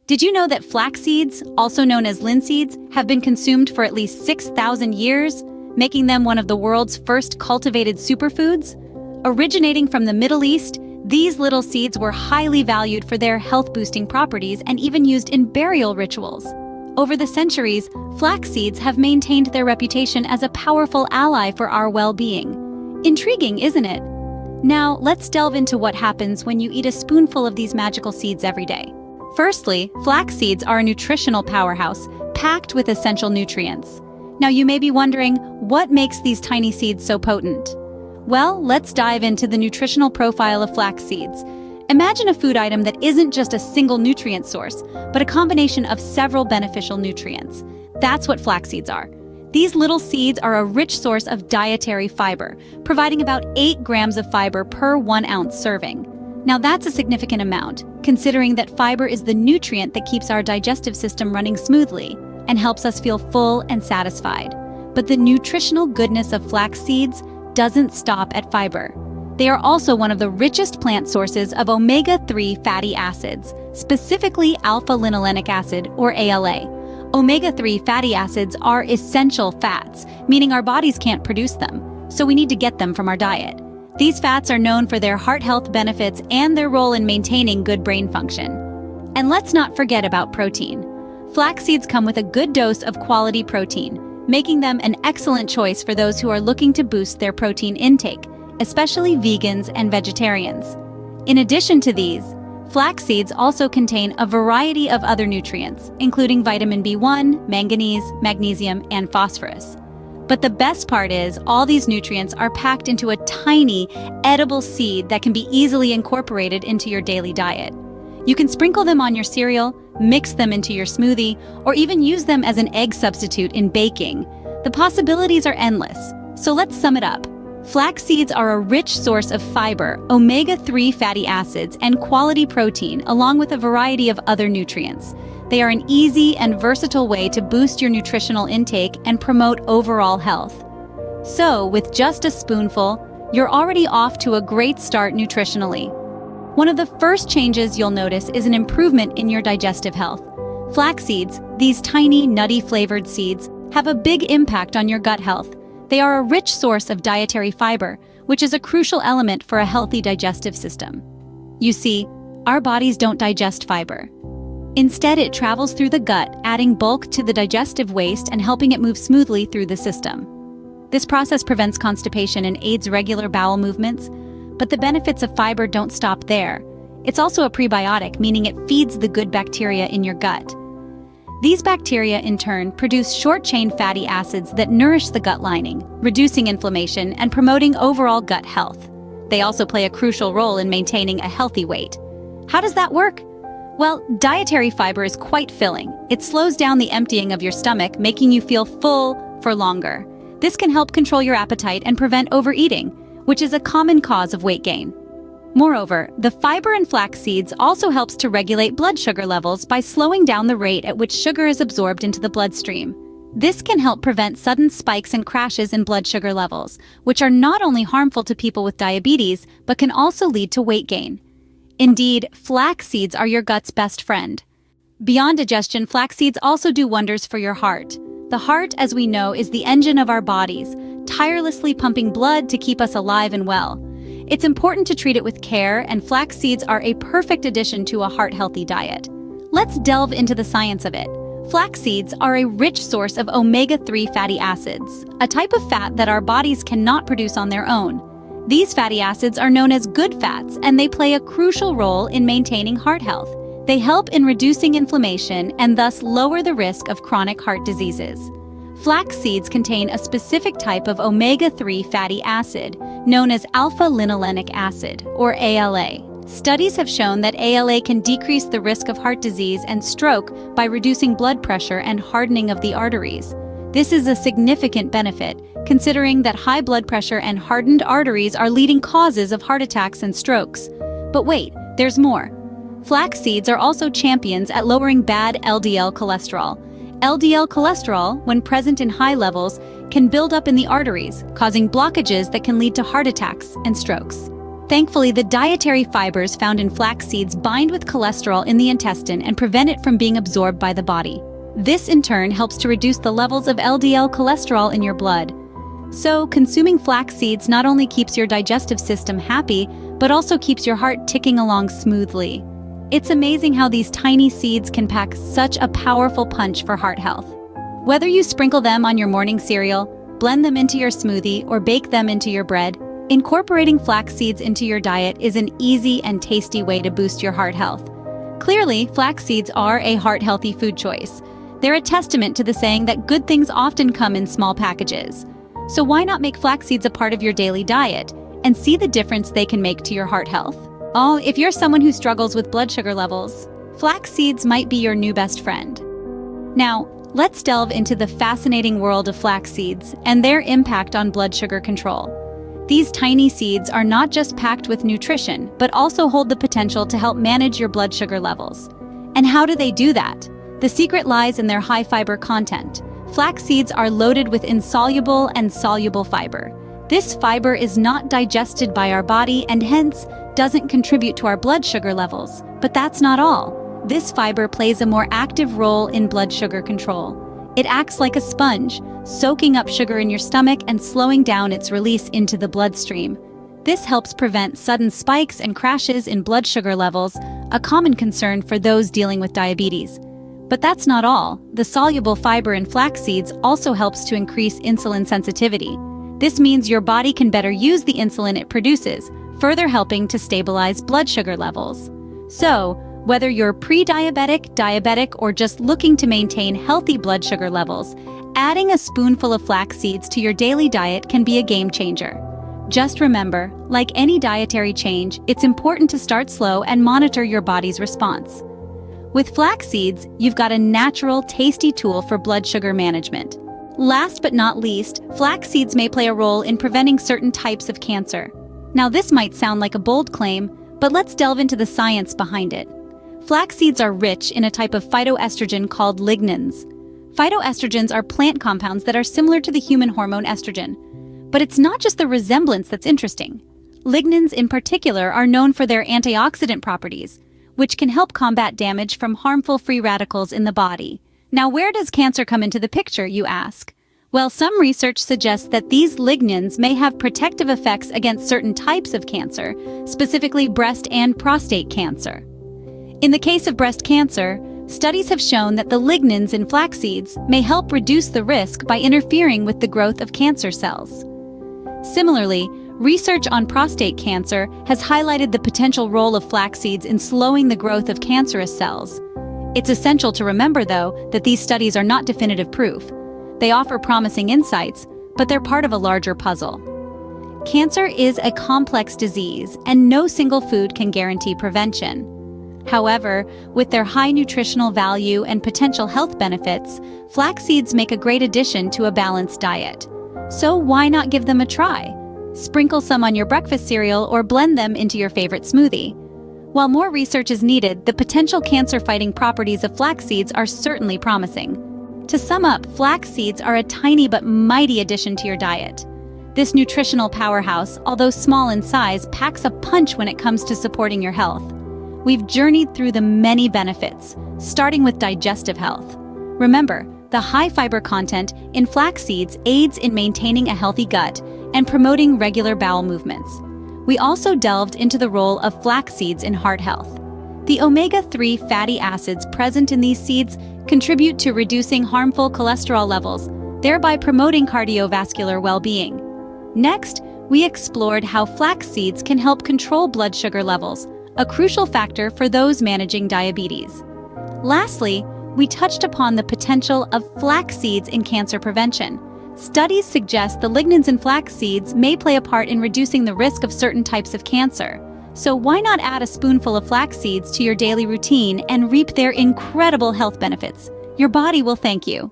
Did you know that flax seeds, also known as linseeds, have been consumed for at least 6,000 years, making them one of the world's first cultivated superfoods? Originating from the Middle East, these little seeds were highly valued for their health-boosting properties and even used in burial rituals. Over the centuries, flax seeds have maintained their reputation as a powerful ally for our well-being. Intriguing, isn't it? Now, let's delve into what happens when you eat a spoonful of these magical seeds every day. Firstly, flax seeds are a nutritional powerhouse, packed with essential nutrients. Now you may be wondering, what makes these tiny seeds so potent? Well, let's dive into the nutritional profile of flax seeds. Imagine a food item that isn't just a single nutrient source, but a combination of several beneficial nutrients. That's what flax seeds are. These little seeds are a rich source of dietary fiber, providing about 8 grams of fiber per 1 ounce serving. Now that's a significant amount, considering that fiber is the nutrient that keeps our digestive system running smoothly and helps us feel full and satisfied. But the nutritional goodness of flax seeds doesn't stop at fiber. They are also one of the richest plant sources of omega-3 fatty acids, specifically alpha-linolenic acid, or ALA. Omega-3 fatty acids are essential fats, meaning our bodies can't produce them, so we need to get them from our diet. These fats are known for their heart health benefits and their role in maintaining good brain function. And let's not forget about protein. Flax seeds come with a good dose of quality protein, making them an excellent choice for those who are looking to boost their protein intake, especially vegans and vegetarians. In addition to these, flax seeds also contain a variety of other nutrients, including vitamin B1, manganese, magnesium, and phosphorus. But the best part is, all these nutrients are packed into a tiny, edible seed that can be easily incorporated into your daily diet. You can sprinkle them on your cereal, mix them into your smoothie, or even use them as an egg substitute in baking. The possibilities are endless. So let's sum it up. Flax seeds are a rich source of fiber, omega-3 fatty acids, and quality protein, along with a variety of other nutrients. They are an easy and versatile way to boost your nutritional intake and promote overall health. So, with just a spoonful, you're already off to a great start nutritionally. One of the first changes you'll notice is an improvement in your digestive health. Flax seeds, these tiny, nutty flavored seeds, have a big impact on your gut health. They are a rich source of dietary fiber, which is a crucial element for a healthy digestive system. You see, our bodies don't digest fiber. Instead, it travels through the gut, adding bulk to the digestive waste and helping it move smoothly through the system. This process prevents constipation and aids regular bowel movements, but the benefits of fiber don't stop there. It's also a prebiotic, meaning it feeds the good bacteria in your gut. These bacteria, in turn, produce short-chain fatty acids that nourish the gut lining, reducing inflammation and promoting overall gut health. They also play a crucial role in maintaining a healthy weight. How does that work? Well, dietary fiber is quite filling. It slows down the emptying of your stomach, making you feel full for longer. This can help control your appetite and prevent overeating, which is a common cause of weight gain. Moreover, the fiber in flax seeds also helps to regulate blood sugar levels by slowing down the rate at which sugar is absorbed into the bloodstream. This can help prevent sudden spikes and crashes in blood sugar levels, which are not only harmful to people with diabetes, but can also lead to weight gain. Indeed, flax seeds are your gut's best friend. Beyond digestion, flax seeds also do wonders for your heart. The heart, as we know, is the engine of our bodies, tirelessly pumping blood to keep us alive and well. It's important to treat it with care, and flax seeds are a perfect addition to a heart-healthy diet. Let's delve into the science of it. Flax seeds are a rich source of omega-3 fatty acids, a type of fat that our bodies cannot produce on their own. These fatty acids are known as good fats, and they play a crucial role in maintaining heart health. They help in reducing inflammation and thus lower the risk of chronic heart diseases. Flax seeds contain a specific type of omega-3 fatty acid, known as alpha-linolenic acid, or ALA. Studies have shown that ALA can decrease the risk of heart disease and stroke by reducing blood pressure and hardening of the arteries. This is a significant benefit, considering that high blood pressure and hardened arteries are leading causes of heart attacks and strokes. But wait, there's more. Flax seeds are also champions at lowering bad LDL cholesterol. LDL cholesterol, when present in high levels, can build up in the arteries, causing blockages that can lead to heart attacks and strokes. Thankfully, the dietary fibers found in flax seeds bind with cholesterol in the intestine and prevent it from being absorbed by the body. This, in turn, helps to reduce the levels of LDL cholesterol in your blood. So, consuming flax seeds not only keeps your digestive system happy, but also keeps your heart ticking along smoothly. It's amazing how these tiny seeds can pack such a powerful punch for heart health. Whether you sprinkle them on your morning cereal, blend them into your smoothie, or bake them into your bread, incorporating flax seeds into your diet is an easy and tasty way to boost your heart health. Clearly, flax seeds are a heart-healthy food choice. They're a testament to the saying that good things often come in small packages. So why not make flax seeds a part of your daily diet and see the difference they can make to your heart health? Oh, if you're someone who struggles with blood sugar levels, flax seeds might be your new best friend. Now, let's delve into the fascinating world of flax seeds and their impact on blood sugar control. These tiny seeds are not just packed with nutrition, but also hold the potential to help manage your blood sugar levels. And how do they do that? The secret lies in their high fiber content. Flax seeds are loaded with insoluble and soluble fiber. This fiber is not digested by our body and hence doesn't contribute to our blood sugar levels. But that's not all. This fiber plays a more active role in blood sugar control. It acts like a sponge, soaking up sugar in your stomach and slowing down its release into the bloodstream. This helps prevent sudden spikes and crashes in blood sugar levels, a common concern for those dealing with diabetes. But that's not all. The soluble fiber in flax seeds also helps to increase insulin sensitivity. This means your body can better use the insulin it produces, further helping to stabilize blood sugar levels. So, whether you're pre-diabetic, diabetic, or just looking to maintain healthy blood sugar levels, adding a spoonful of flax seeds to your daily diet can be a game changer. Just remember, like any dietary change, it's important to start slow and monitor your body's response. With flax seeds, you've got a natural, tasty tool for blood sugar management. Last but not least, flax seeds may play a role in preventing certain types of cancer. Now, this might sound like a bold claim, but let's delve into the science behind it. Flax seeds are rich in a type of phytoestrogen called lignans. Phytoestrogens are plant compounds that are similar to the human hormone estrogen. But it's not just the resemblance that's interesting. Lignans in particular are known for their antioxidant properties, which can help combat damage from harmful free radicals in the body. Now, where does cancer come into the picture, you ask? Well, some research suggests that these lignans may have protective effects against certain types of cancer, specifically breast and prostate cancer. In the case of breast cancer, studies have shown that the lignans in flax seeds may help reduce the risk by interfering with the growth of cancer cells. Similarly, research on prostate cancer has highlighted the potential role of flax seeds in slowing the growth of cancerous cells. It's essential to remember, though, that these studies are not definitive proof. They offer promising insights, but they're part of a larger puzzle. Cancer is a complex disease, and no single food can guarantee prevention. However, with their high nutritional value and potential health benefits, flax seeds make a great addition to a balanced diet. So why not give them a try? Sprinkle some on your breakfast cereal or blend them into your favorite smoothie. While more research is needed, the potential cancer-fighting properties of flax seeds are certainly promising. To sum up, flax seeds are a tiny but mighty addition to your diet. This nutritional powerhouse, although small in size, packs a punch when it comes to supporting your health. We've journeyed through the many benefits, starting with digestive health. Remember, the high fiber content in flax seeds aids in maintaining a healthy gut and promoting regular bowel movements. We also delved into the role of flax seeds in heart health. The omega-3 fatty acids present in these seeds contribute to reducing harmful cholesterol levels, thereby promoting cardiovascular well-being. Next, we explored how flax seeds can help control blood sugar levels, a crucial factor for those managing diabetes. Lastly, we touched upon the potential of flax seeds in cancer prevention. Studies suggest the lignans in flax seeds may play a part in reducing the risk of certain types of cancer. So why not add a spoonful of flax seeds to your daily routine and reap their incredible health benefits? Your body will thank you.